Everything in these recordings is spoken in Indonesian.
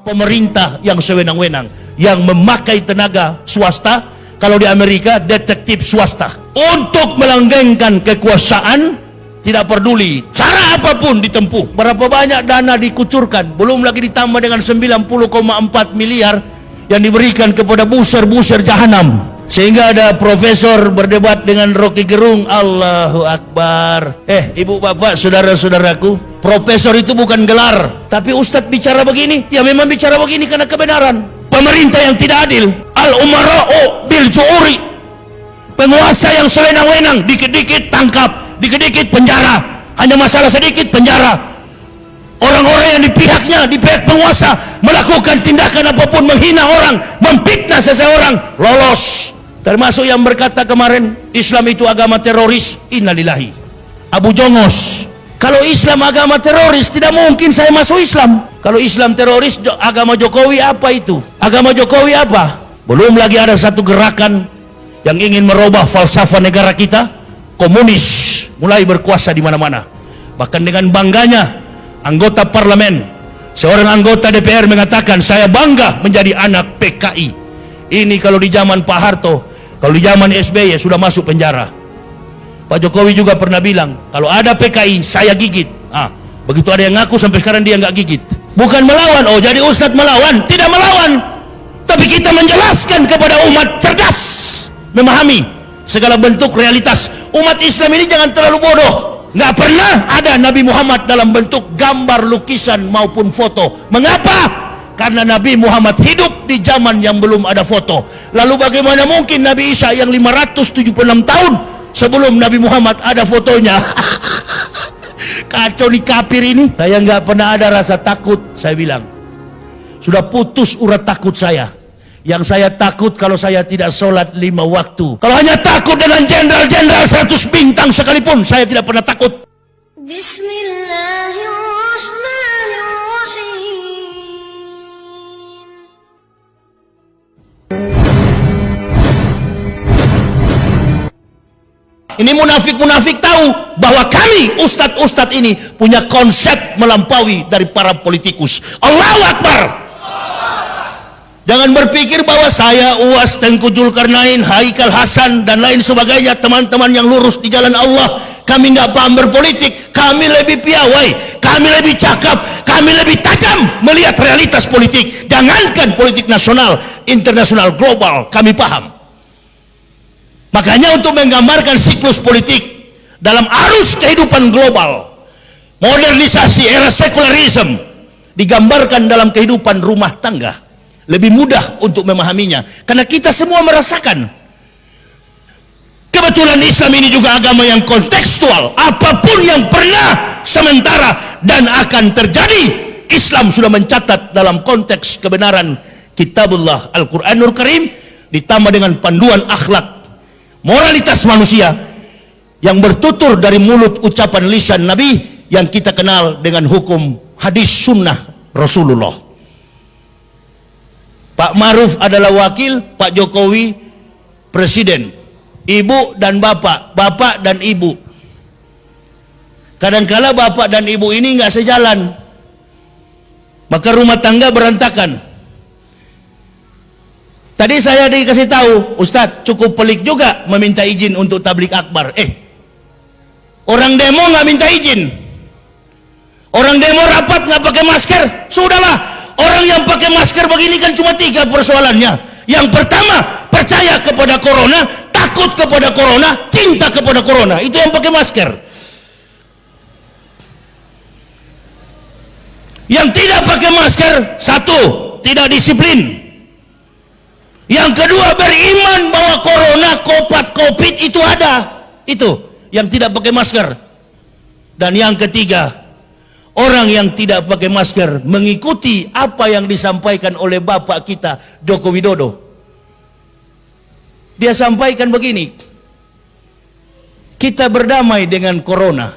pemerintah yang sewenang-wenang, yang memakai tenaga swasta. Kalau di Amerika, detektif swasta untuk melanggengkan kekuasaan. Tidak peduli cara apapun ditempuh, berapa banyak dana dikucurkan, belum lagi ditambah dengan 90,4 miliar yang diberikan kepada buser-buser jahanam. Sehingga ada profesor berdebat dengan Rocky Gerung. Allahu Akbar. Ibu bapak, saudara-saudaraku, profesor itu bukan gelar. Tapi ustadz bicara begini, ya memang bicara begini karena kebenaran. Pemerintah yang tidak adil, al-umara'u bil ju'uri, penguasa yang sewenang-wenang, dikit-dikit tangkap, dikit-dikit penjara, hanya masalah sedikit penjara. Orang-orang yang di pihaknya, di pihak penguasa, melakukan tindakan apapun, menghina orang, memfitnah seseorang, lolos. Termasuk yang berkata kemarin, Islam itu agama teroris. Innalillahi. Abu Jongos, kalau Islam agama teroris, tidak mungkin saya masuk Islam. Kalau Islam teroris, agama Jokowi apa itu? Agama Jokowi apa? Belum lagi ada satu gerakan yang ingin merubah falsafah negara kita. Komunis mulai berkuasa di mana-mana. Bahkan dengan bangganya anggota parlemen, seorang anggota DPR mengatakan, saya bangga menjadi anak PKI. Ini kalau di zaman Pak Harto, kalau di zaman SBY sudah masuk penjara. Pak Jokowi juga pernah bilang, kalau ada PKI saya gigit. Begitu ada yang ngaku sampai sekarang dia nggak gigit. Bukan melawan, jadi Ustadz melawan. Tidak melawan, tapi kita menjelaskan kepada umat cerdas, memahami segala bentuk realitas. Umat Islam ini jangan terlalu bodoh. Nggak pernah ada Nabi Muhammad dalam bentuk gambar, lukisan maupun foto. Mengapa? Karena Nabi Muhammad hidup di zaman yang belum ada foto. Lalu bagaimana mungkin Nabi Isa yang 576 tahun sebelum Nabi Muhammad ada fotonya? Kacau nih kafir ini. Saya nggak pernah ada rasa takut. Saya bilang, sudah putus urat takut saya. Yang saya takut kalau saya tidak sholat 5 waktu. Kalau hanya takut dengan jenderal-jenderal 100 bintang sekalipun, saya tidak pernah takut. Ini munafik-munafik tahu bahwa kami ustadz-ustadz ini punya konsep melampaui dari para politikus. Allahu Akbar. Jangan berpikir bahwa saya, Uwas, Tengku Zulkarnain, Haikal Hasan dan lain sebagainya, teman-teman yang lurus di jalan Allah, kami nggak paham berpolitik. Kami lebih piawai, kami lebih cakap, kami lebih tajam melihat realitas politik. Jangankan politik nasional, internasional, global, kami paham. Makanya untuk menggambarkan siklus politik dalam arus kehidupan global, modernisasi, era sekularisme, digambarkan dalam kehidupan rumah tangga. Lebih mudah untuk memahaminya karena kita semua merasakan. Kebetulan Islam ini juga agama yang kontekstual. Apapun yang pernah, sementara dan akan terjadi, Islam sudah mencatat dalam konteks kebenaran Kitabullah Al-Quranul Karim, ditambah dengan panduan akhlak moralitas manusia yang bertutur dari mulut ucapan lisan Nabi yang kita kenal dengan hukum hadis sunnah Rasulullah. Pak Maruf adalah wakil, Pak Jokowi presiden. Ibu dan bapak, bapak dan ibu. Kadangkala bapak dan ibu ini nggak sejalan, maka rumah tangga berantakan. Tadi saya dikasih tahu, Ustadz, cukup pelik juga meminta izin untuk tablik akbar. Orang demo nggak minta izin. Orang demo rapat nggak pakai masker. Sudahlah. Orang yang pakai masker begini kan cuma 3 persoalannya. Yang pertama, percaya kepada corona, takut kepada corona, cinta kepada corona. Itu yang pakai masker. Yang tidak pakai masker, 1, tidak disiplin. Yang kedua, beriman bahwa corona, COVID itu ada. Itu yang tidak pakai masker. Dan yang ketiga, orang yang tidak pakai masker mengikuti apa yang disampaikan oleh Bapak kita Joko Widodo. Dia sampaikan begini, kita berdamai dengan corona.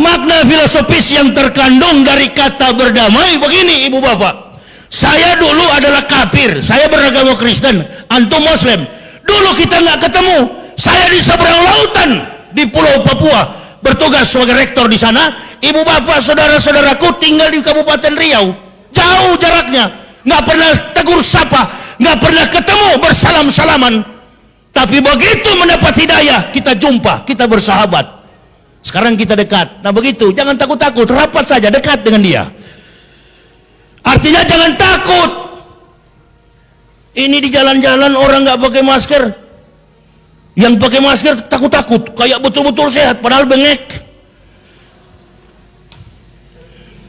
Makna filosofis yang terkandung dari kata berdamai begini, ibu bapak. Saya dulu adalah kafir, saya beragama Kristen, antum Muslim. Dulu kita nggak ketemu. Saya di seberang lautan di Pulau Papua bertugas sebagai rektor di sana. ibu bapak, saudara-saudaraku tinggal di Kabupaten Riau, jauh jaraknya, nggak pernah tegur sapa, nggak pernah ketemu bersalam-salaman, tapi begitu mendapat hidayah, kita jumpa, kita bersahabat. Sekarang kita dekat. Nah begitu, jangan takut-takut, rapat saja, dekat dengan dia. Artinya jangan takut. Ini di jalan-jalan orang nggak pakai masker, yang pakai masker takut-takut, kayak betul-betul sehat, padahal bengek.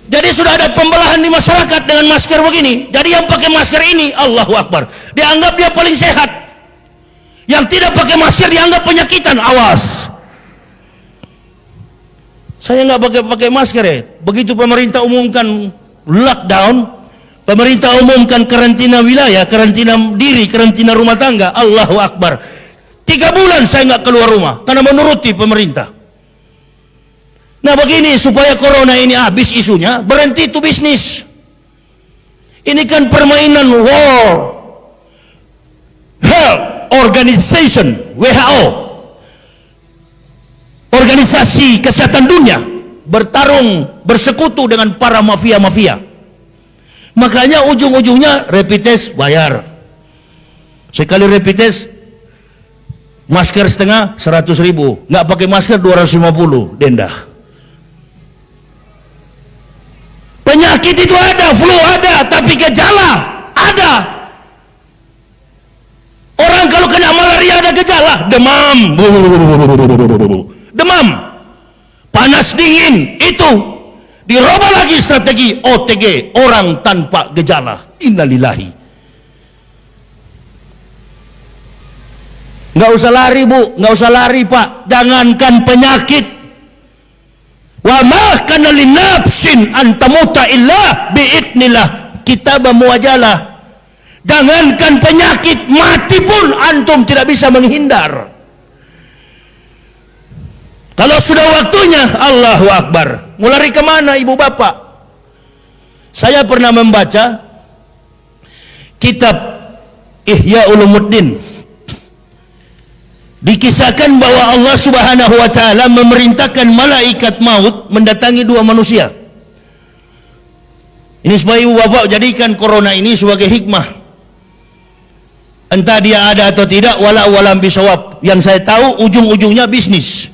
Jadi sudah ada pembelahan di masyarakat dengan masker begini. Jadi yang pakai masker ini, Allahu Akbar, dianggap dia paling sehat. Yang tidak pakai masker dianggap penyakitan. Awas. Saya nggak pakai masker ya. Begitu pemerintah umumkan lockdown, pemerintah umumkan karantina wilayah, karantina diri, karantina rumah tangga, Allahu Akbar. 3 bulan saya nggak keluar rumah karena menuruti pemerintah. Nah begini, supaya corona ini habis isunya, berhenti itu bisnis. Ini kan permainan World Health Organization, WHO, organisasi kesehatan dunia, bertarung, bersekutu dengan para mafia-mafia. Makanya ujung-ujungnya rapid test bayar. Sekali rapid test, masker setengah 100.000, nggak pakai masker 250, denda. Penyakit itu ada, flu ada, tapi gejala ada. Orang kalau kena malaria ada gejala, demam, demam, panas dingin, itu dirubah lagi strategi OTG, orang tanpa gejala. Innalillahi. Nggak usah lari bu, nggak usah lari pak, jangankan penyakit. Wa ma kana linafsin an tamuta illa biidnillah, kitab muwajalah. Jangankan penyakit, mati pun antum tidak bisa menghindar. Kalau sudah waktunya, Allahu Akbar. Mau lari kemana ibu bapak? Saya pernah membaca kitab Ihya Ulumuddin. Dikisahkan bahwa Allah Subhanahu wa taala memerintahkan malaikat maut mendatangi 2 manusia. Ini supaya ibu bapak jadikan corona ini sebagai hikmah. Entah dia ada atau tidak, walam bisawab. Yang saya tahu ujung-ujungnya bisnis.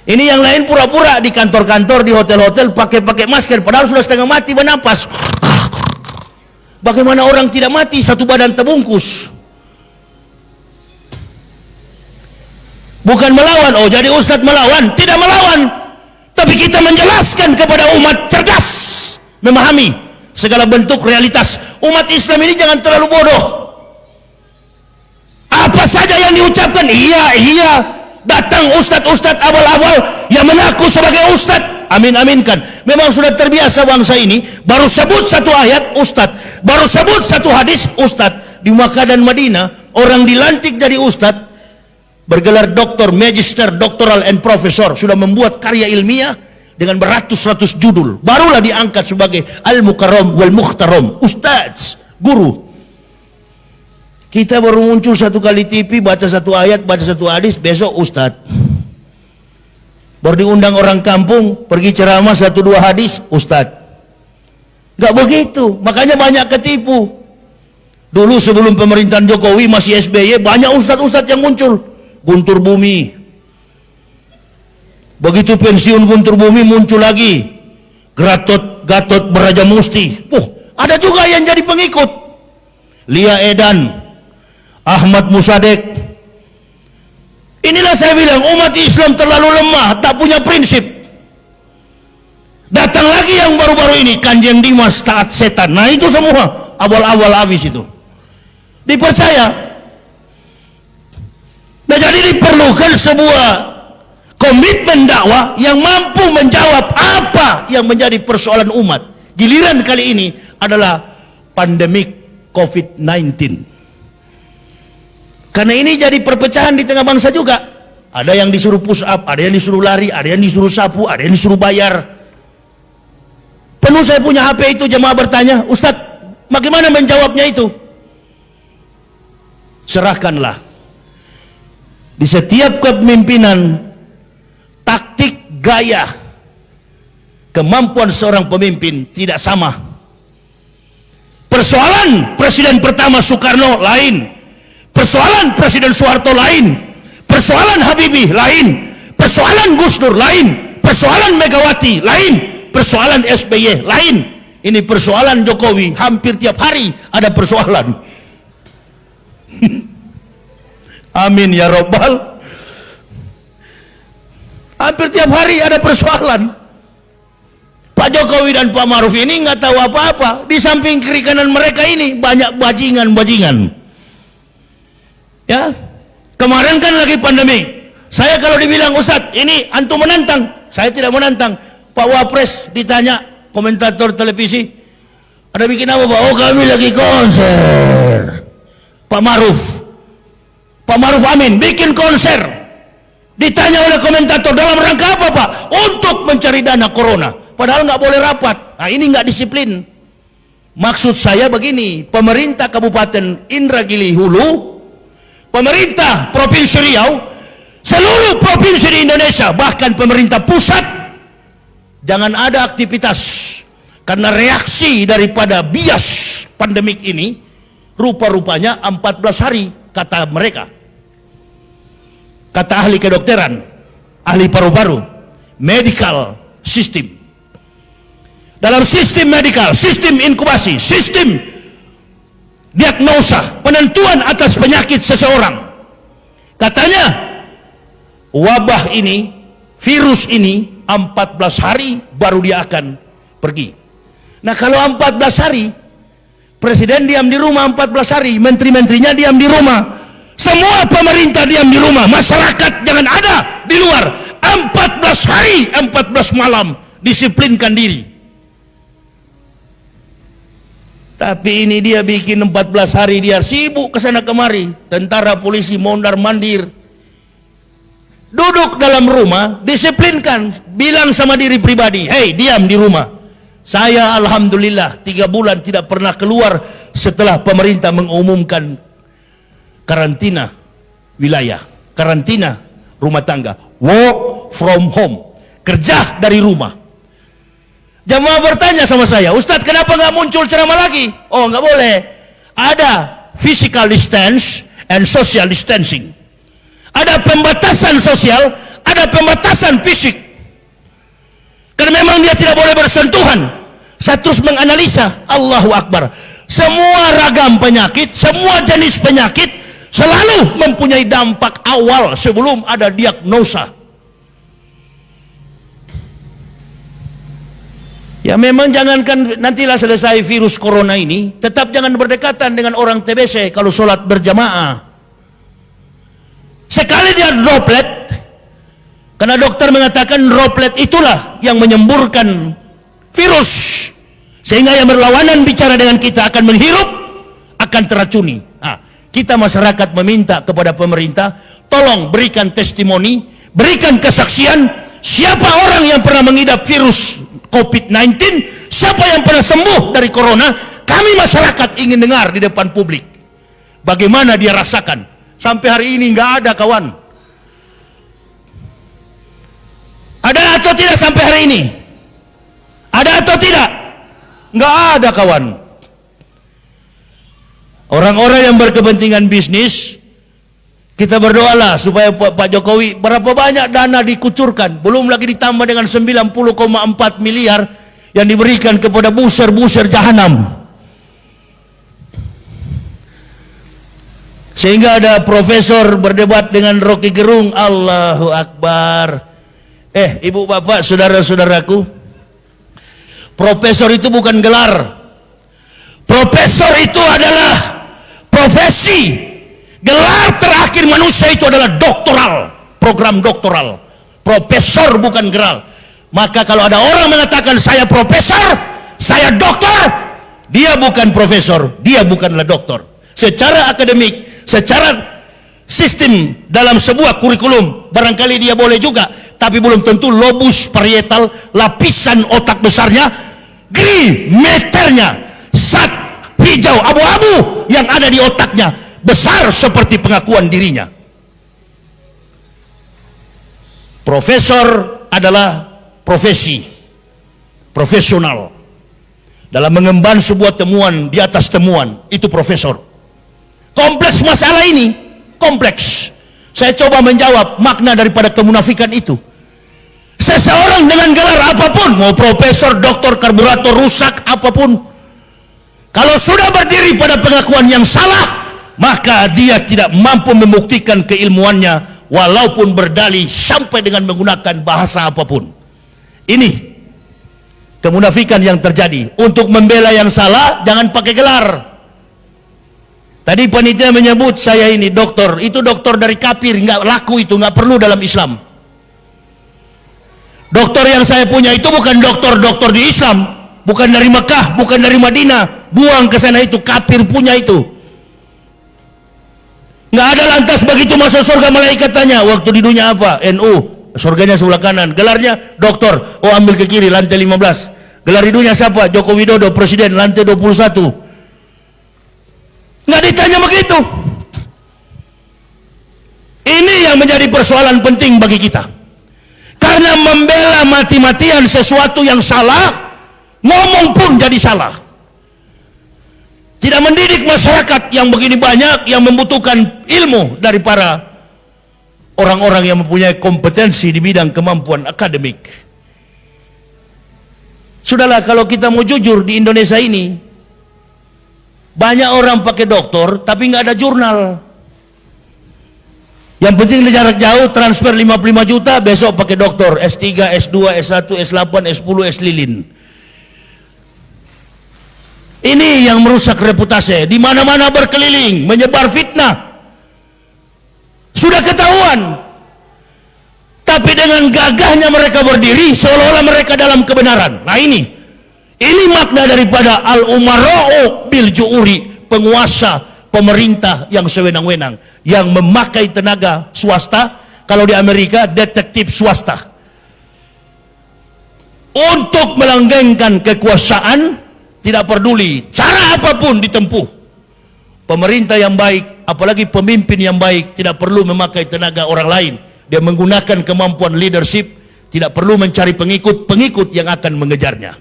Ini yang lain pura-pura di kantor-kantor, di hotel-hotel pakai masker, padahal sudah setengah mati bernapas. Bagaimana orang tidak mati, satu badan terbungkus? Bukan melawan, oh jadi ustadz melawan, tidak melawan. Tapi kita menjelaskan kepada umat cerdas, memahami segala bentuk realitas. Umat Islam ini jangan terlalu bodoh. Apa saja yang diucapkan, iya. Datang ustadz-ustadz awal-awal yang mengaku sebagai ustadz, amin-aminkan. Memang sudah terbiasa bangsa ini, baru sebut satu ayat ustadz, baru sebut satu hadis ustadz. Di Makkah dan Madinah, orang dilantik jadi ustadz, bergelar doktor, magister, doktoral, and profesor, sudah membuat karya ilmiah dengan beratus-ratus judul, barulah diangkat sebagai al-mukarram wal mukhtaram, ustaz, guru. Kita baru muncul satu kali TV, baca satu ayat, baca satu hadis, besok ustaz. Baru diundang orang kampung, pergi ceramah 1-2 hadis, ustaz. Gak begitu, makanya banyak ketipu. Dulu sebelum pemerintahan Jokowi masih SBY, banyak ustaz-ustaz yang muncul. Guntur Bumi, begitu pensiun Guntur Bumi muncul lagi Gatot Brajamusti. Ada juga yang jadi pengikut, Lia Edan, Ahmad Musadek. Inilah saya bilang umat Islam terlalu lemah, tak punya prinsip. Datang lagi yang baru-baru ini, Kanjeng Dimas taat setan. Nah itu semua awal-awal habis itu dipercaya. Nah jadi diperlukan sebuah komitmen dakwah yang mampu menjawab apa yang menjadi persoalan umat. Giliran kali ini adalah pandemik COVID-19. Karena ini jadi perpecahan di tengah bangsa juga. Ada yang disuruh push up, ada yang disuruh lari, ada yang disuruh sapu, ada yang disuruh bayar. Penuh saya punya HP itu, jemaah bertanya, Ustadz, bagaimana menjawabnya itu? Serahkanlah di setiap kepemimpinan taktik gaya kemampuan seorang pemimpin tidak sama. Persoalan Presiden pertama Soekarno lain, persoalan Presiden Soeharto lain, persoalan Habibie lain, persoalan Gus Dur lain, persoalan Megawati lain, persoalan SBY lain. Ini persoalan Jokowi, hampir tiap hari ada persoalan. Amin ya Rabbal. Hampir tiap hari ada persoalan. Pak Jokowi dan Pak Maruf ini nggak tahu apa-apa. Di samping kiri kanan mereka ini banyak bajingan-bajingan. Ya, kemarin kan lagi pandemi. Saya kalau dibilang, Ustadz, ini antum menantang, saya tidak menantang. Pak Wapres ditanya komentator televisi, ada bikin apa Pak? Oh, kami lagi konser. Pak Maruf Amin bikin konser. Ditanya oleh komentator, dalam rangka apa Pak? Untuk mencari dana corona. Padahal nggak boleh rapat. Nah, ini nggak disiplin. Maksud saya begini, pemerintah Kabupaten Indragiri Hulu, pemerintah Provinsi Riau, seluruh provinsi di Indonesia, bahkan pemerintah pusat, jangan ada aktivitas. Karena reaksi daripada bias pandemik ini, rupa-rupanya 14 hari, kata mereka. Kata ahli kedokteran, ahli paru-paru, medical system. Dalam sistem medikal, sistem inkubasi, sistem diagnosa, penentuan atas penyakit seseorang, katanya wabah ini, virus ini 14 hari baru dia akan pergi. Nah, kalau 14 hari presiden diam di rumah, 14 hari menteri-menterinya diam di rumah, semua pemerintah diam di rumah, masyarakat jangan ada di luar, 14 hari 14 malam disiplinkan diri. Tapi ini dia bikin 14 hari dia sibuk kesana kemari, tentara polisi mondar-mandir. Duduk dalam rumah, disiplinkan, bilang sama diri pribadi, hei diam di rumah. Saya alhamdulillah 3 bulan tidak pernah keluar setelah pemerintah mengumumkan karantina wilayah, karantina rumah tangga, work from home, kerja dari rumah. Jamaah bertanya sama saya, Ustadz kenapa nggak muncul ceramah lagi? Oh nggak boleh, ada physical distance and social distancing. Ada pembatasan sosial, ada pembatasan fisik. Karena memang dia tidak boleh bersentuhan. Saya terus menganalisa, Allahu Akbar. Semua ragam penyakit, semua jenis penyakit selalu mempunyai dampak awal sebelum ada diagnosa. Ya memang jangankan nantilah selesai virus corona ini, tetap jangan berdekatan dengan orang TBC kalau sholat berjamaah. Sekali dia droplet, karena dokter mengatakan droplet itulah yang menyemburkan virus, sehingga yang berlawanan bicara dengan kita akan menghirup, akan teracuni. Nah, kita masyarakat meminta kepada pemerintah, tolong berikan testimoni, berikan kesaksian, siapa orang yang pernah mengidap virus COVID-19, siapa yang pernah sembuh dari corona. Kami masyarakat ingin dengar di depan publik bagaimana dia rasakan. Sampai hari ini nggak ada kawan. Ada atau tidak sampai hari ini? Ada atau tidak? Nggak ada kawan. Orang-orang yang berkepentingan bisnis, kita berdoalah supaya Pak Jokowi, berapa banyak dana dikucurkan, belum lagi ditambah dengan 90,4 miliar yang diberikan kepada buser-buser jahanam. Sehingga ada profesor berdebat dengan Rocky Gerung, Allahu Akbar. Ibu bapak, saudara-saudaraku, profesor itu bukan gelar. Profesor itu adalah profesi. Gelar terakhir manusia itu adalah doktoral, program doktoral. Profesor bukan gelar. Maka kalau ada orang mengatakan saya profesor, saya doktor, dia bukan profesor, dia bukanlah doktor. Secara akademik, secara sistem dalam sebuah kurikulum, barangkali dia boleh juga, tapi belum tentu lobus parietal, lapisan otak besarnya, gri meternya, zat hijau abu-abu yang ada di otaknya besar seperti pengakuan dirinya. Profesor adalah profesi, profesional. Dalam mengemban sebuah temuan di atas temuan, itu profesor. Kompleks masalah ini, kompleks. Saya coba menjawab makna daripada kemunafikan itu. Seseorang dengan gelar apapun, mau profesor, doktor, karburator, rusak, apapun, kalau sudah berdiri pada pengakuan yang salah, maka dia tidak mampu membuktikan keilmuannya, walaupun berdalih sampai dengan menggunakan bahasa apapun. Ini kemunafikan yang terjadi. Untuk membela yang salah, jangan pakai gelar. Tadi panitia menyebut saya ini doktor, itu doktor dari kafir, nggak laku itu, nggak perlu dalam Islam. Doktor yang saya punya itu bukan doktor di Islam, bukan dari Mekah, bukan dari Madinah, buang ke sana, itu kafir punya itu. Nggak ada lantas begitu masuk surga malaikat tanya, waktu di dunia apa? NU. Surganya sebelah kanan, gelarnya doktor, oh ambil ke kiri, lantai 15. Gelar di dunia siapa? Joko Widodo, presiden, lantai 21. Nggak ditanya begitu. Ini yang menjadi persoalan penting bagi kita. Karena membela mati-matian sesuatu yang salah, ngomong pun jadi salah. Tidak mendidik masyarakat yang begini banyak, yang membutuhkan ilmu dari para orang-orang yang mempunyai kompetensi di bidang kemampuan akademik. Sudahlah, kalau kita mau jujur, di Indonesia ini banyak orang pakai doktor tapi nggak ada jurnal. Yang penting jarak jauh, transfer 55 juta, besok pakai doktor S3, S2, S1, S8, S10, S lilin. Ini yang merusak reputasi. Di mana-mana berkeliling, menyebar fitnah. Sudah ketahuan. Tapi dengan gagahnya mereka berdiri seolah-olah mereka dalam kebenaran. Nah ini makna daripada al-umara'u bil ju'uri, penguasa, pemerintah yang sewenang-wenang, yang memakai tenaga swasta. Kalau di Amerika, detektif swasta, untuk melanggengkan kekuasaan. Tidak peduli cara apapun ditempuh. Pemerintah yang baik, apalagi pemimpin yang baik, tidak perlu memakai tenaga orang lain. Dia menggunakan kemampuan leadership, tidak perlu mencari pengikut yang akan mengejarnya.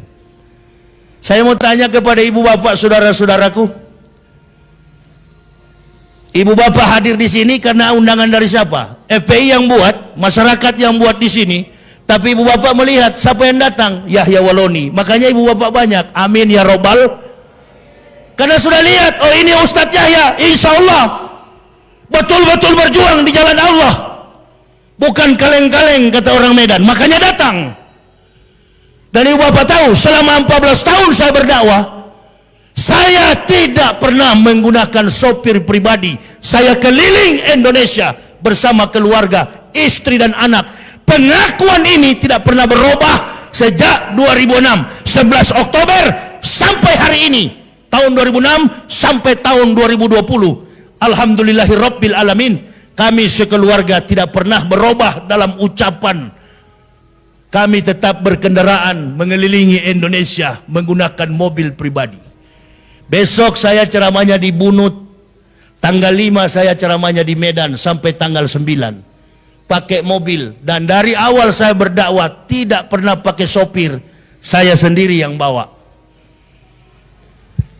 Saya mau tanya kepada ibu bapak, saudara-saudaraku. Ibu bapak hadir di sini karena undangan dari siapa? FPI yang buat, masyarakat yang buat di sini. Tapi ibu bapak melihat siapa yang datang? Yahya Waloni. Makanya ibu bapak banyak. Amin ya robbal. Karena sudah lihat, oh ini Ustadz Yahya, insya Allah betul-betul berjuang di jalan Allah, bukan kaleng-kaleng kata orang Medan. Makanya datang. Dan ibu bapak tahu, selama 14 tahun saya berdakwah, saya tidak pernah menggunakan sopir pribadi. Saya keliling Indonesia bersama keluarga, istri dan anak. Pengakuan ini tidak pernah berubah sejak 2006, 11 Oktober sampai hari ini, tahun 2006 sampai tahun 2020. Alhamdulillahirabbil alamin, kami sekeluarga tidak pernah berubah dalam ucapan. Kami tetap berkendaraan mengelilingi Indonesia menggunakan mobil pribadi. Besok saya ceramahnya di Bunut, tanggal 5 saya ceramahnya di Medan sampai tanggal 9. Pakai mobil. Dan dari awal saya berdakwah tidak pernah pakai sopir, saya sendiri yang bawa.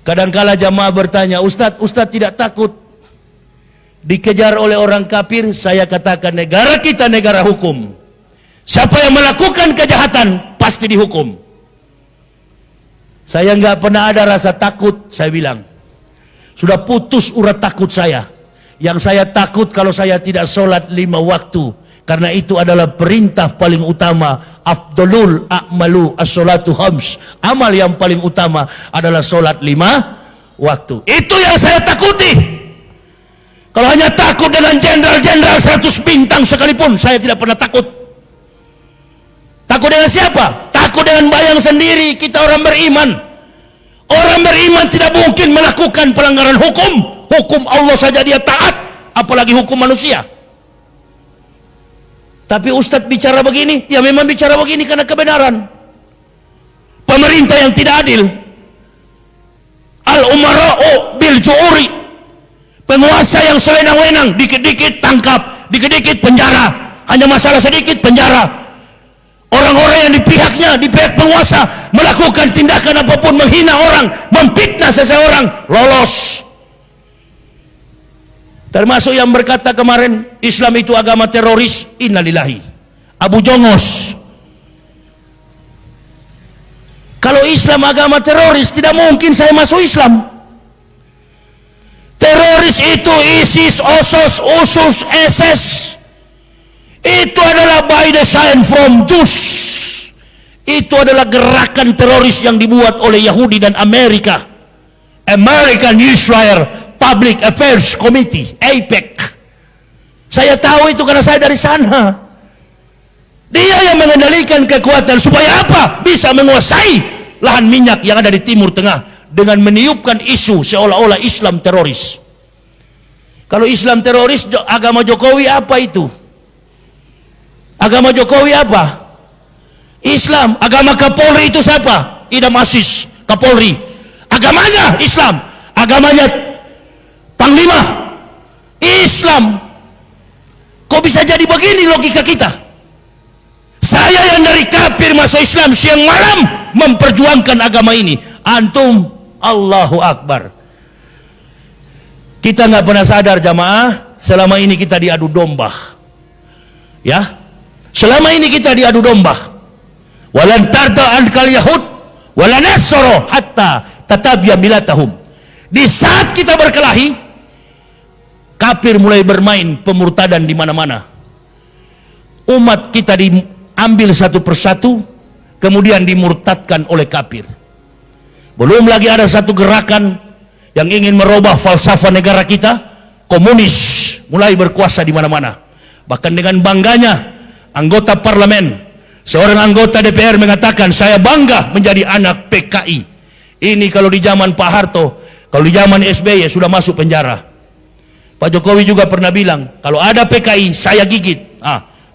Kadangkala jamaah bertanya, Ustadz tidak takut dikejar oleh orang kafir? Saya katakan, negara kita negara hukum. Siapa yang melakukan kejahatan pasti dihukum. Saya nggak pernah ada rasa takut. Saya bilang, sudah putus urat takut saya. Yang saya takut kalau saya tidak sholat 5 waktu. Karena itu adalah perintah paling utama. Afdolul a'malu as-sholatu khams. Amal yang paling utama adalah sholat 5 waktu. Itu yang saya takuti. Kalau hanya takut dengan jenderal-jenderal 100 bintang sekalipun, saya tidak pernah takut. Takut dengan siapa? Takut dengan bayang sendiri. Kita orang beriman. Orang beriman tidak mungkin melakukan pelanggaran hukum. Hukum Allah saja dia taat, apalagi hukum manusia. Tapi Ustadz bicara begini, ya memang bicara begini karena kebenaran. Pemerintah yang tidak adil, al-umara'u bil ju'uri, penguasa yang sewenang-wenang, dikit-dikit tangkap, dikit-dikit penjara, hanya masalah sedikit penjara. Orang-orang yang di pihaknya, di pihak penguasa, melakukan tindakan apapun, menghina orang, memfitnah seseorang, lolos. Termasuk yang berkata kemarin, Islam itu agama teroris, innalillahi. Abu Jongos. Kalau Islam agama teroris, tidak mungkin saya masuk Islam. Teroris itu ISIS, OSOS, USUS, SS. Itu adalah by design from Jews. Itu adalah gerakan teroris yang dibuat oleh Yahudi dan Amerika. American Israel Public Affairs Committee, AIPAC. Saya tahu itu karena saya dari sana. Dia yang mengendalikan kekuatan supaya apa? Bisa menguasai lahan minyak yang ada di Timur Tengah dengan meniupkan isu seolah-olah Islam teroris. Kalau Islam teroris, agama Jokowi apa itu? Agama Jokowi apa? Islam. Agama Kapolri itu siapa? Idam Aziz, Kapolri. Agamanya Islam. Agamanya Panglima Islam. Kok bisa jadi begini logika kita? Saya yang dari kafir masuk Islam siang malam memperjuangkan agama ini. Antum, Allahu Akbar. Kita nggak pernah sadar jamaah, selama ini kita diadu domba. Ya, selama ini kita diadu domba. Walan tarda ankal yahud wala nasara hatta tatabia milatahum. Di saat kita berkelahi, kafir mulai bermain pemurtadan di mana-mana. Umat kita diambil satu persatu, kemudian dimurtadkan oleh kafir. Belum lagi ada satu gerakan yang ingin merubah falsafah negara kita, komunis mulai berkuasa di mana-mana. Bahkan dengan bangganya anggota parlemen, seorang anggota DPR mengatakan, saya bangga menjadi anak PKI. Ini kalau di zaman Pak Harto, kalau di zaman SBY sudah masuk penjara. Pak Jokowi juga pernah bilang, kalau ada PKI saya gigit.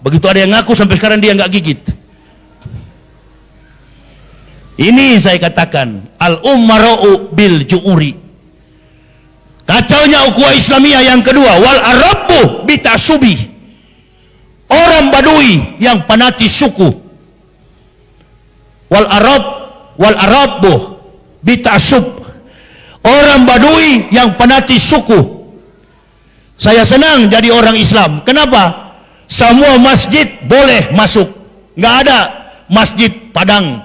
Begitu ada yang ngaku sampai sekarang dia nggak gigit. Ini saya katakan al-ummara'u bil ju'uri. Kacaunya ukhuwah Islamiyah yang kedua, wal arabu bitasubi. Orang Badui yang fanatik suku. Wal arabu bitasub. Orang Badui yang fanatik suku. Saya senang jadi orang Islam. Kenapa? Semua masjid boleh masuk. Nggak ada masjid Padang,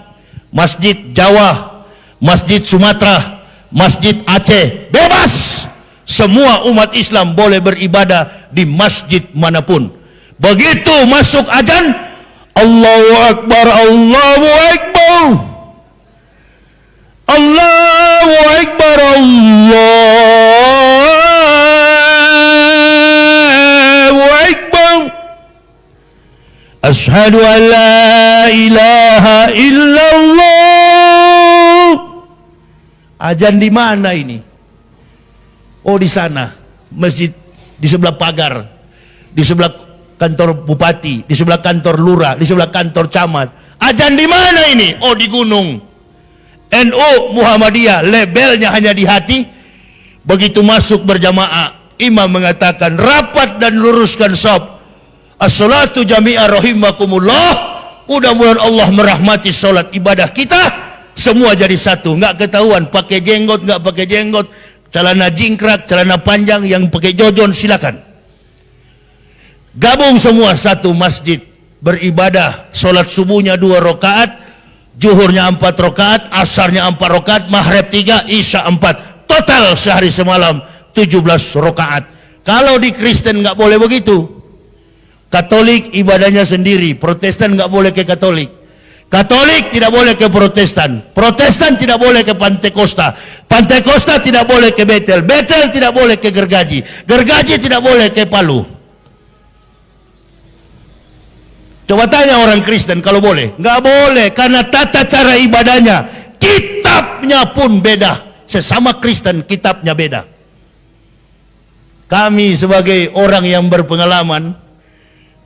masjid Jawa, masjid Sumatera, masjid Aceh. Bebas. Semua umat Islam boleh beribadah di masjid manapun. Begitu masuk azan, Allahu Akbar, Allahu Akbar, Allahu Akbar, Allahu Akbar, Ashhadu an la ilaha illallah. Azan di mana ini? Oh, di sana, masjid di sebelah pagar, di sebelah kantor bupati, di sebelah kantor lurah, di sebelah kantor camat. Azan di mana ini? Oh, di gunung. NU Muhammadiyah, labelnya hanya di hati. Begitu masuk berjamaah, imam mengatakan rapat dan luruskan shaf. As-salatu jami'ah rahimakumullah. Mudah-mudahan Allah merahmati salat ibadah kita. Semua jadi satu, nggak ketahuan pakai jenggot nggak pakai jenggot. Celana jingkrak, celana panjang, yang pakai jojon silakan. Gabung semua satu masjid, beribadah, sholat subuhnya 2 rakaat, zuhurnya 4 rakaat, asarnya 4 rakaat, maghrib 3, isya 4. Total sehari semalam 17 rakaat. Kalau di Kristen nggak boleh begitu. Katolik ibadahnya sendiri, Protestan nggak boleh ke Katolik. Katolik tidak boleh ke Protestan. Protestan tidak boleh ke Pantekosta. Pantekosta tidak boleh ke Betel. Betel tidak boleh ke Gergaji. Gergaji tidak boleh ke Palu. Coba tanya orang Kristen kalau boleh. Nggak boleh, karena tata cara ibadahnya, kitabnya pun beda. Sesama Kristen kitabnya beda. Kami sebagai orang yang berpengalaman,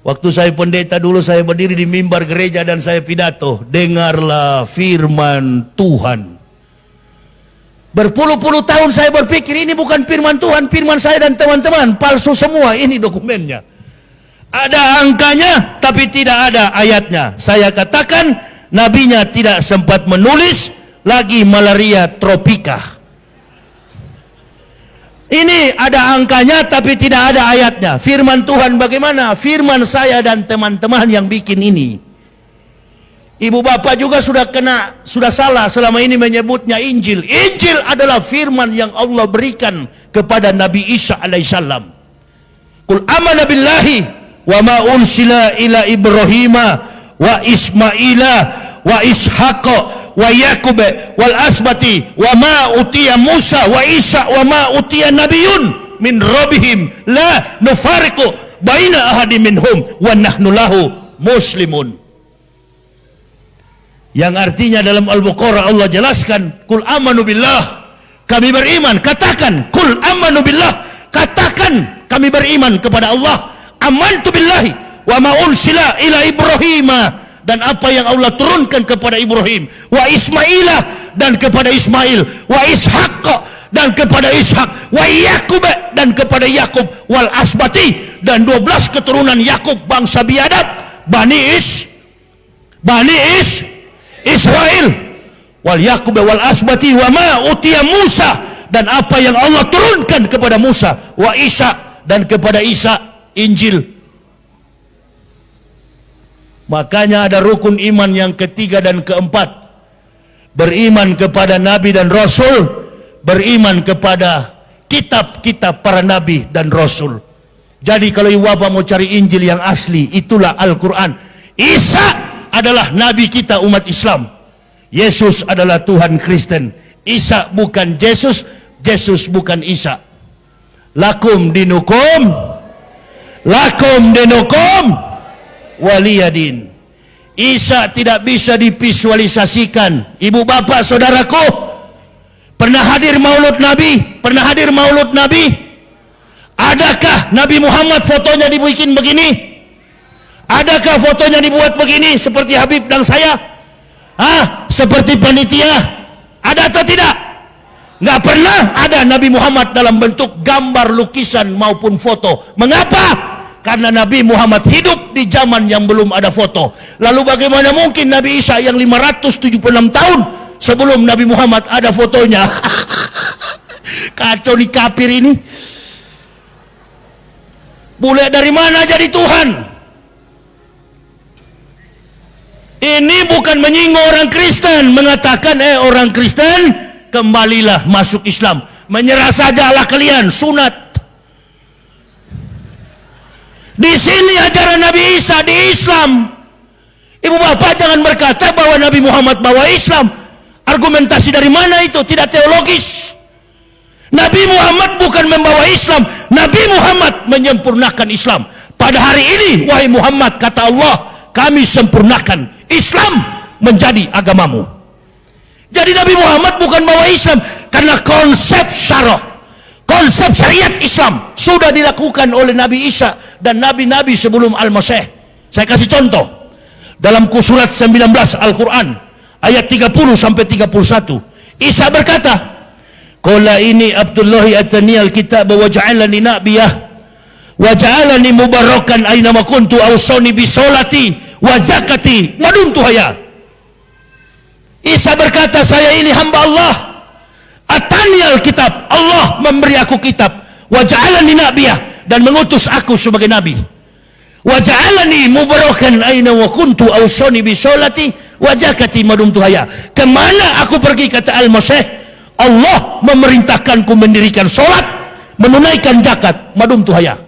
waktu saya pendeta dulu, saya berdiri di mimbar gereja dan saya pidato, dengarlah firman Tuhan. Berpuluh-puluh tahun saya berpikir ini bukan firman Tuhan, firman saya dan teman-teman, palsu semua, ini dokumennya. Ada angkanya tapi tidak ada ayatnya. Saya katakan nabinya tidak sempat menulis lagi malaria tropika. Ini ada angkanya tapi tidak ada ayatnya. Firman Tuhan bagaimana? Firman saya dan teman-teman yang bikin ini. Ibu bapak juga sudah salah selama ini menyebutnya Injil. Injil adalah firman yang Allah berikan kepada Nabi Isa alaihissalam. Qul amana billahi wa ma unsila ila Ibrahima wa Ismaila wa Ishaqa wa Yakub wal asbati wa ma utiya Musa wa Isa wa ma utiya nabiyun min rabbihim la nufariqu baina ahadin minhum wa nahnu lahu muslimun. Yang artinya dalam Al-Baqarah Allah jelaskan, Qul amanu billah, kami beriman. Katakan, Qul amanu billah, katakan kami beriman kepada Allah. Amantu billahi wa ma unsila ila Ibrahima, dan apa yang Allah turunkan kepada Ibrahim, wa Ismailah, dan kepada Ismail, wa Ishaq, dan kepada Ishak, wa Yakub, dan kepada Yakub, wal asbati, dan 12 keturunan Yakub bangsa biadab, Bani Israel, wal Yakub wal asbati wa ma utiya Musa, dan apa yang Allah turunkan kepada Musa, wa Isa, dan kepada Isa, Injil. Makanya ada rukun iman yang ketiga dan keempat. Beriman kepada Nabi dan Rasul, beriman kepada kitab-kitab para Nabi dan Rasul. Jadi kalau ibu bapak mau cari Injil yang asli, itulah Al-Quran. Isa adalah Nabi kita umat Islam. Yesus adalah Tuhan Kristen. Isa bukan Yesus, Yesus bukan Isa. Lakum dinukum waliyadin. Isa tidak bisa divisualisasikan. Ibu bapak saudaraku, pernah hadir maulud Nabi? Pernah hadir maulud Nabi? Adakah Nabi Muhammad fotonya dibikin begini? Adakah fotonya dibuat begini seperti Habib dan saya? Seperti panitia? Ada atau tidak? Nggak pernah ada Nabi Muhammad dalam bentuk gambar, lukisan maupun foto. Mengapa? Karena Nabi Muhammad hidup di zaman yang belum ada foto. Lalu bagaimana mungkin Nabi Isa yang 576 tahun sebelum Nabi Muhammad ada fotonya? Kacau nih kafir ini. Bule dari mana jadi Tuhan? Ini bukan menyinggung orang Kristen, mengatakan orang Kristen kembalilah masuk Islam. Menyerah sajalah kalian, sunat. Di sini ajaran Nabi Isa di Islam. Ibu bapak jangan berkata bahwa Nabi Muhammad bawa Islam. Argumentasi dari mana itu? Tidak teologis. Nabi Muhammad bukan membawa Islam. Nabi Muhammad menyempurnakan Islam. Pada hari ini, wahai Muhammad, kata Allah, kami sempurnakan Islam menjadi agamamu. Jadi Nabi Muhammad bukan bawa Islam, karena konsep syarah, konsep syariat Islam sudah dilakukan oleh Nabi Isa dan nabi-nabi sebelum Al-Masih. Saya kasih contoh. Dalam surat 19 Al-Quran ayat 30 sampai 31. Isa berkata, "Qala ini Abdullahi atani al-kitab wa ja'alani nabiyah wa ja'alani mubarakan aina ma kuntu awsani bi sholati wa zakati ma dumtu hayya." Isa berkata, saya ini hamba Allah. Atani al-kitab, Allah memberi aku kitab. Wa ja'alani nabiyah, dan mengutus aku sebagai nabi. Wa ja'alani mubarakan aina wa kuntu awsani bi sholati wa zakati ma dumtu hayya. Kemana aku pergi, kata Al-Masih, Allah memerintahkanku mendirikan sholat, menunaikan zakat, madum tuhaya.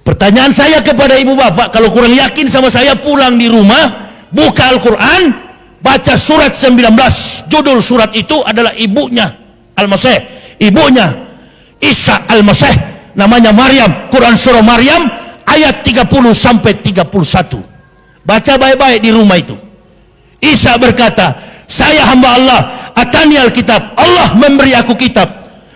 Pertanyaan saya kepada ibu bapak, kalau kurang yakin sama saya, pulang di rumah, buka Al-Quran, baca surat 19. Judul surat itu adalah ibunya Al-Masih, ibunya Isa Al-Masih, namanya Maryam. Quran surah Maryam ayat 30 sampai 31. Baca baik-baik di rumah itu. Isa berkata, saya hamba Allah, atani al-kitab, Allah memberi aku kitab,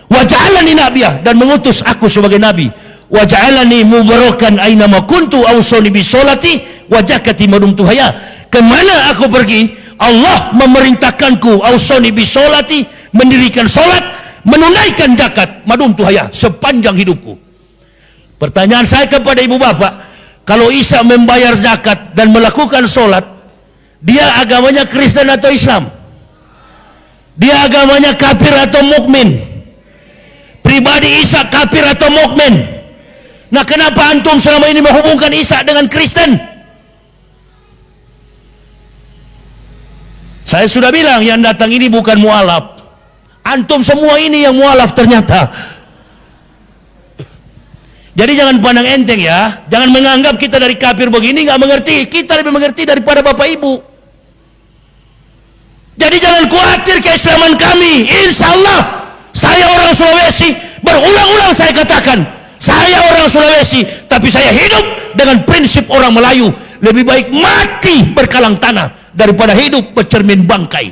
wa ja'alani nabiyah, dan mengutus aku sebagai nabi, wa ja'alani mubarakan aina ma kuntu awsani bi sholati wa zakati ma dumtu hayya. Kemana aku pergi, Allah memerintahkanku awsani bi sholati, mendirikan sholat, menunaikan zakat, ma dumtu hayya, sepanjang hidupku. Pertanyaan saya kepada ibu bapak, kalau Isa membayar zakat dan melakukan sholat, dia agamanya Kristen atau Islam? Dia agamanya kafir atau mukmin? Pribadi Isa kafir atau mukmin? Nah, kenapa antum selama ini menghubungkan Isa dengan Kristen? Saya sudah bilang yang datang ini bukan mualaf. Antum semua ini yang mualaf ternyata. Jadi jangan pandang enteng ya. Jangan menganggap kita dari kafir begini nggak mengerti. Kita lebih mengerti daripada bapak ibu. Jadi jangan khawatir keislaman kami. Insya Allah saya orang Sulawesi. Berulang-ulang saya katakan, saya orang Sulawesi, tapi saya hidup dengan prinsip orang Melayu. Lebih baik mati berkalang tanah daripada hidup bercermin bangkai.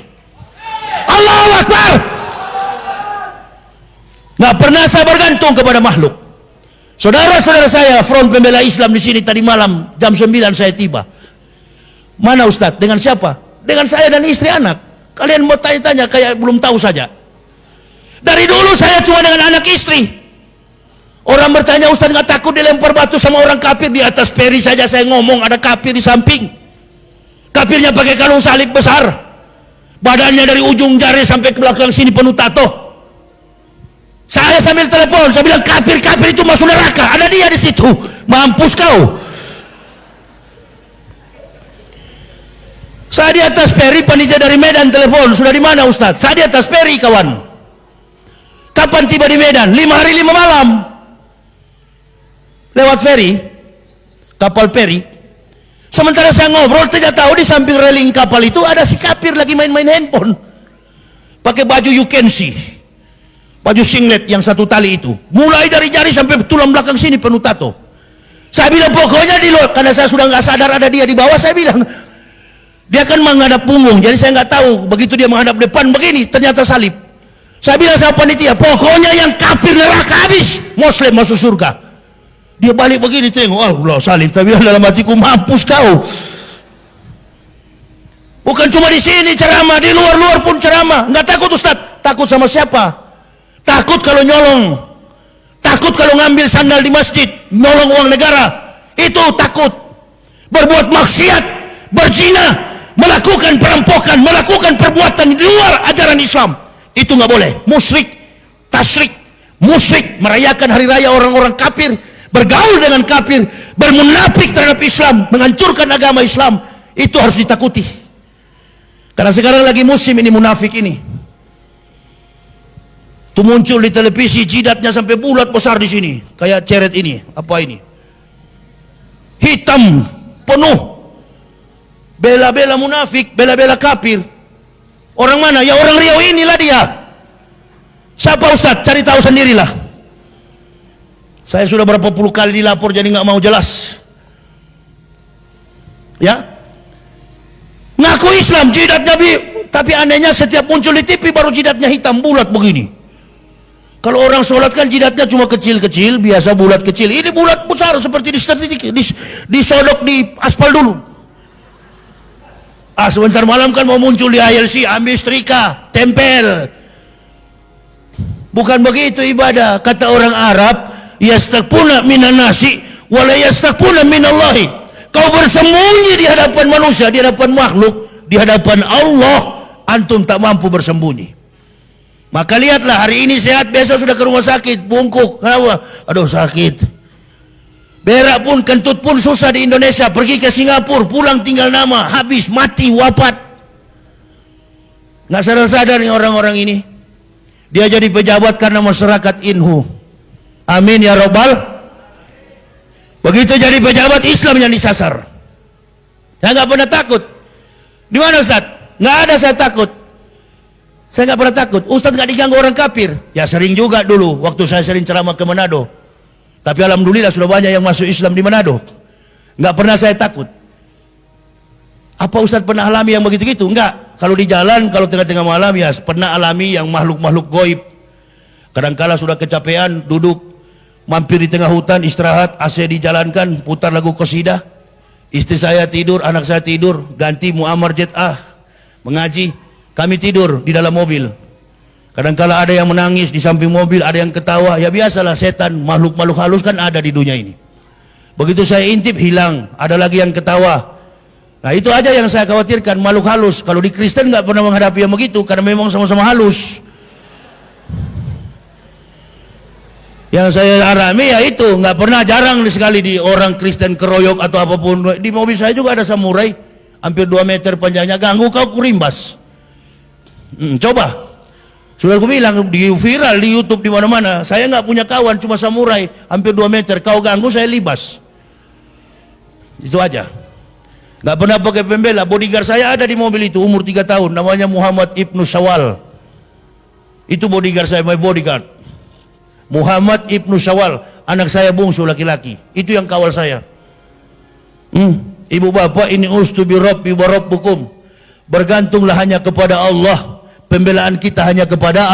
Allahu Akbar. Nggak pernah saya bergantung kepada makhluk. Saudara-saudara saya, Front Pembela Islam di sini tadi malam jam 9 saya tiba. Mana Ustadz? Dengan siapa? Dengan saya dan istri anak. Kalian mau tanya-tanya kayak belum tahu saja. Dari dulu saya cuma dengan anak istri. Orang bertanya, Ustadz nggak takut dilempar batu sama orang kafir? Di atas peri saja saya ngomong ada kafir di samping. Kafirnya pakai kalung salib besar. Badannya dari ujung jari sampai ke belakang sini penuh tato. Saya sambil telepon, saya bilang kafir-kafir itu masuk neraka. Ada dia di situ. Mampus kau. Saya di atas peri, panitia dari Medan telepon. Sudah di mana Ustadz? Saya di atas peri kawan. Kapan tiba di Medan? 5 hari 5 malam. Lewat feri, kapal peri. Sementara saya ngobrol, tidak tahu di samping railing kapal itu ada si kafir lagi main-main handphone. Pakai baju you can see. Baju singlet yang satu tali itu, mulai dari jari sampai tulang belakang sini penuh tato. Saya bilang pokoknya di luar, karena saya sudah nggak sadar ada dia di bawah. Saya bilang dia kan menghadap punggung, jadi saya nggak tahu. Begitu dia menghadap depan begini, ternyata salib. Saya bilang sama panitia, pokoknya yang kafir neraka habis, Muslim masuk surga. Dia balik begini tengok, Allah salib. Saya bilang dalam hatiku, mampus kau. Bukan cuma di sini ceramah, di luar-luar pun ceramah. Nggak takut Ustadz? Takut sama siapa? Takut kalau nyolong, takut kalau ngambil sandal di masjid, nyolong uang negara, itu takut. Berbuat maksiat, berzina, melakukan perampokan, melakukan perbuatan di luar ajaran Islam, itu nggak boleh. Musyrik, tasyrik, musyrik, merayakan hari raya orang-orang kafir, bergaul dengan kafir, bermunafik terhadap Islam, menghancurkan agama Islam, itu harus ditakuti. Karena sekarang lagi musim ini munafik ini. Itu muncul di televisi, jidatnya sampai bulat besar di sini, kayak ceret ini. Apa ini? Hitam penuh. Bela-bela munafik, bela-bela kafir. Orang mana? Ya orang Riau inilah dia. Siapa Ustadz? Cari tahu sendirilah. Saya sudah berapa puluh kali dilapor jadi nggak mau jelas. Ya? Ngaku Islam, jidatnya tapi anehnya setiap muncul di TV baru jidatnya hitam bulat begini. Kalau orang sholat kan jidatnya cuma kecil-kecil, biasa bulat kecil. Ini bulat besar seperti disodok di aspal dulu. Sebentar malam kan mau muncul di ILC, ambil setrika, tempel. Bukan begitu ibadah. Kata orang Arab, yastakuna minan nasi, wala yastakuna minallahi. Kau bersembunyi di hadapan manusia, di hadapan makhluk, di hadapan Allah, antum tak mampu bersembunyi. Maka lihatlah, hari ini sehat, besok sudah ke rumah sakit, bungkuk, kenapa? Aduh sakit. Berak pun, kentut pun susah di Indonesia, pergi ke Singapura, pulang tinggal nama, habis, mati, wafat. Nggak sadar-sadar nih orang-orang ini. Dia jadi pejabat karena masyarakat inhu. Amin ya robbal. Begitu jadi pejabat, Islam yang disasar. Saya nggak pernah takut. Di mana Ustaz? Nggak ada saya takut. Saya nggak pernah takut. Ustadz nggak diganggu orang kafir. Ya sering juga dulu, waktu saya sering ceramah ke Manado. Tapi alhamdulillah sudah banyak yang masuk Islam di Manado. Nggak pernah saya takut. Apa Ustadz pernah alami yang begitu-gitu? Enggak. Kalau di jalan, kalau tengah-tengah malam ya pernah alami yang makhluk-makhluk goib. Kadangkala sudah kecapean, duduk, mampir di tengah hutan, istirahat, AC dijalankan, putar lagu qasidah. Istri saya tidur, anak saya tidur, ganti muammar jet mengaji. Kami tidur di dalam mobil. Kadang-kala ada yang menangis di samping mobil, ada yang ketawa. Ya biasalah, setan, makhluk-makhluk halus kan ada di dunia ini. Begitu saya intip, hilang. Ada lagi yang ketawa. Nah itu aja yang saya khawatirkan, makhluk halus. Kalau di Kristen nggak pernah menghadapi yang begitu, karena memang sama-sama halus. Yang saya alami ya itu, nggak pernah, jarang sekali di orang Kristen keroyok atau apapun. Di mobil saya juga ada samurai, hampir 2 meter panjangnya, ganggu kau kurimbas. Coba, sudah aku bilang di viral di YouTube di mana-mana. Saya nggak punya kawan, cuma samurai, hampir 2 meter. Kau ganggu, saya libas. Itu aja. Nggak pernah pakai pembela. Bodyguard saya ada di mobil itu, umur 3 tahun, namanya Muhammad Ibnu Syawal. Itu bodyguard saya, my bodyguard. Muhammad Ibnu Syawal, anak saya bungsu laki-laki. Itu yang kawal saya. Ibu bapak, ini ustu bi rabbi wa rabbukum. Bergantunglah hanya kepada Allah. Pembelaan kita hanya kepada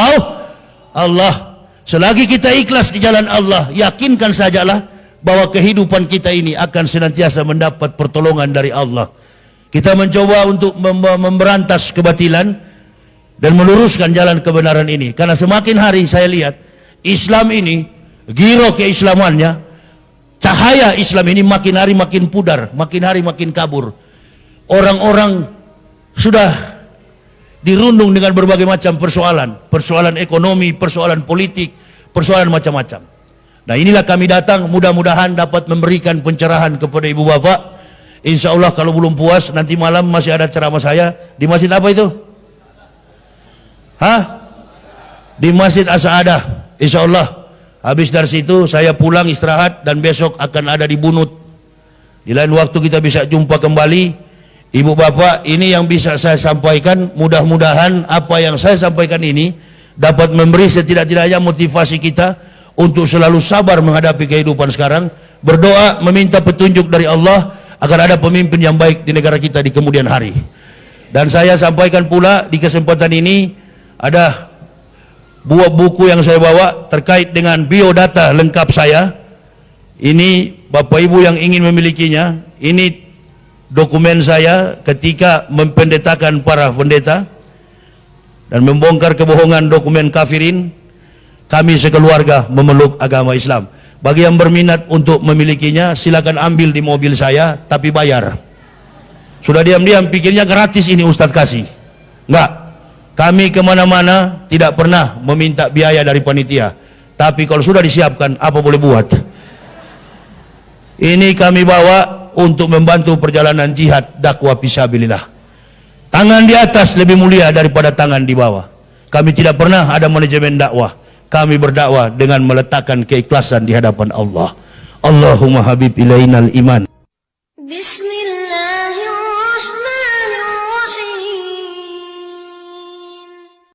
Allah. Selagi kita ikhlas di jalan Allah, yakinkan sajalah bahwa kehidupan kita ini akan senantiasa mendapat pertolongan dari Allah. Kita mencoba untuk memberantas kebatilan dan meluruskan jalan kebenaran ini. Karena semakin hari saya lihat Islam ini, giro keislamannya, cahaya Islam ini makin hari makin pudar, makin hari makin kabur. Orang-orang sudah dirundung dengan berbagai macam persoalan, persoalan ekonomi, persoalan politik, persoalan macam-macam. Nah inilah kami datang, mudah-mudahan dapat memberikan pencerahan kepada ibu bapak. Insya Allah kalau belum puas, nanti malam masih ada ceramah saya di masjid apa itu? Di Masjid As-Saadah. Insya Allah habis dari situ saya pulang istirahat dan besok akan ada di Bunut. Di lain waktu kita bisa jumpa kembali. Ibu bapak, ini yang bisa saya sampaikan. Mudah-mudahan apa yang saya sampaikan ini dapat memberi setidak-tidaknya motivasi kita untuk selalu sabar menghadapi kehidupan sekarang. Berdoa meminta petunjuk dari Allah agar ada pemimpin yang baik di negara kita di kemudian hari. Dan saya sampaikan pula di kesempatan ini ada buah buku yang saya bawa terkait dengan biodata lengkap saya. Ini Bapak Ibu yang ingin memilikinya. Ini dokumen saya ketika mempendetakan para pendeta dan membongkar kebohongan dokumen kafirin. Kami sekeluarga memeluk agama Islam. Bagi yang berminat untuk memilikinya, silakan ambil di mobil saya, tapi bayar. Sudah diam-diam pikirnya gratis ini Ustadz kasih. Enggak. Kami kemana-mana tidak pernah meminta biaya dari panitia. Tapi kalau sudah disiapkan, apa boleh buat. Ini kami bawa untuk membantu perjalanan jihad dakwah fisabilillah. Tangan di atas lebih mulia daripada tangan di bawah. Kami tidak pernah ada manajemen dakwah. Kami berdakwah dengan meletakkan keikhlasan di hadapan Allah. Allahumma habib ilainal iman. Bismillah.